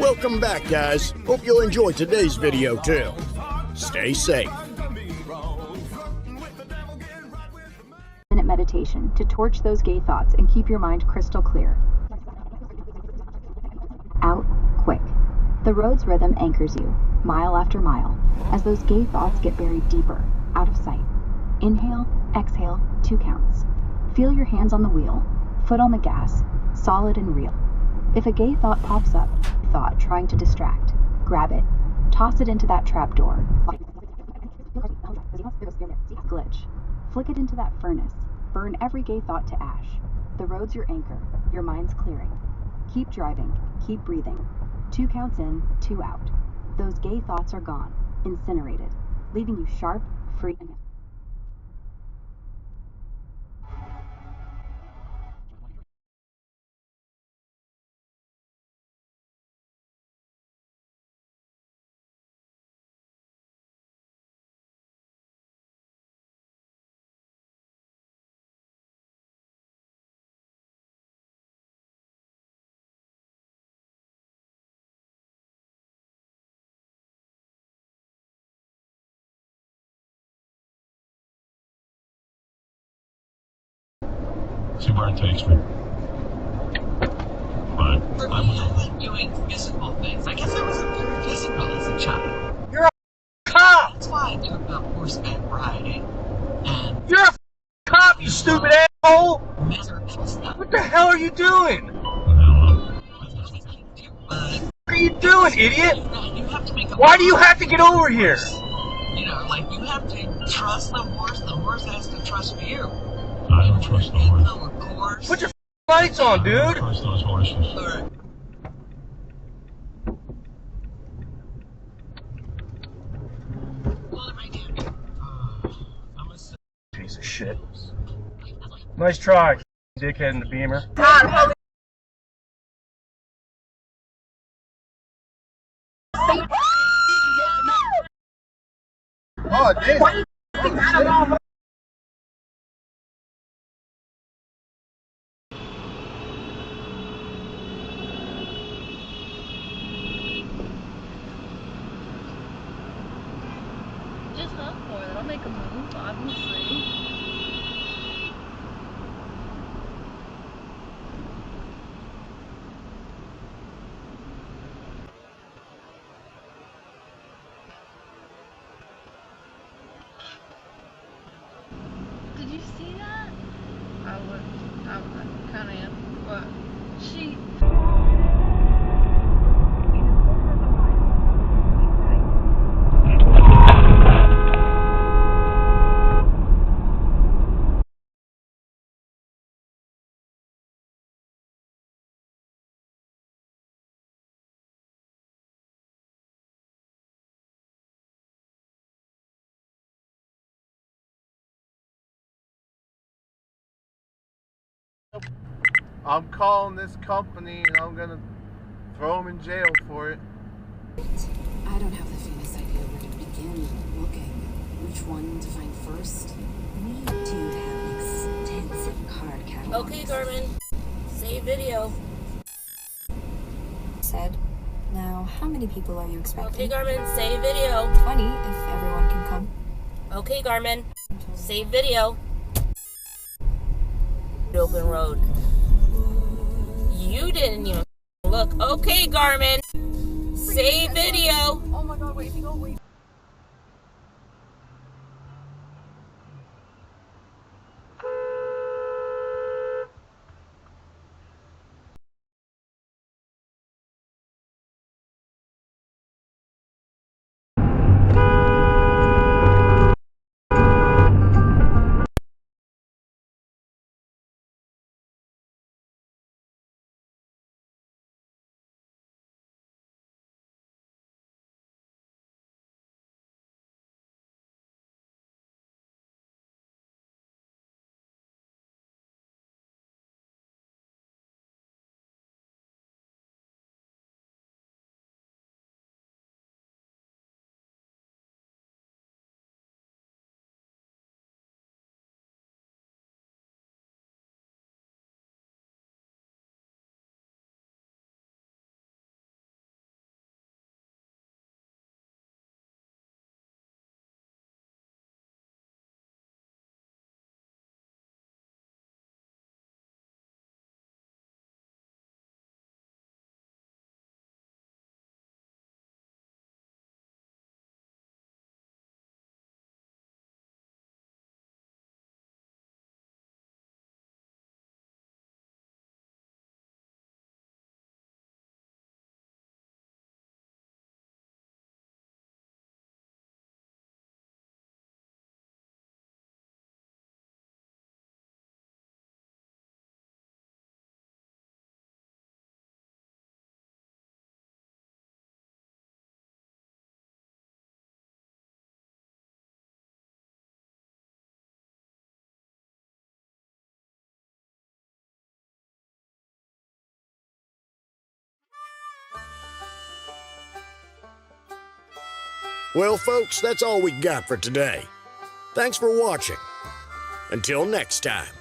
Welcome back, guys. Hope you'll enjoy today's video too. Stay safe. Minute meditation to torch those gay thoughts and keep your mind crystal clear. Out quick. The road's rhythm anchors you, mile after mile, as those gay thoughts get buried deeper, out of sight. Inhale, exhale, 2 counts. Feel your hands on the wheel, foot on the gas, solid and real. If a gay thought pops up, trying to distract, grab it, toss it into that trap door. Glitch. Flick it into that furnace. Burn every gay thought to ash. The road's your anchor, your mind's clearing. Keep driving, keep breathing. 2 counts in, 2 out. Those gay thoughts are gone, incinerated, leaving you sharp, free, and See where it takes me. Fine. For me, I like doing physical things. I guess I wasn't very physical as a child. You're a cop! That's why I do about horseback riding and You're a cop, you stupid asshole! miserable stuff. What the hell are you doing? But, What are you doing, idiot? you have to make a Why do you have to get over here? You know, like, you have to trust the horse has to trust you. I don't trust the horse. Of course. Put your lights on, I don't dude! trust those horses. Alright. What am I doing? I'm a Piece of shit. Nice try, dickhead in the Beamer. Oh, damn. Just up for it. I'll make a move, obviously. Did you see that? I kind of am, but she. I'm calling this company and I'm gonna throw them in jail for it. I don't have the faintest idea where to begin looking. Which one to find first? We do have an extensive card catalog. Okay, Garmin. Save video. Said. Now, how many people are you expecting? Okay, Garmin. Save video. 20, if everyone can come. Okay, Garmin. Save video. Open road. You didn't even look. Okay, Garmin. Save video. Oh my god, wait, if you go, wait. Well, folks, that's all we got for today. Thanks for watching. Until next time.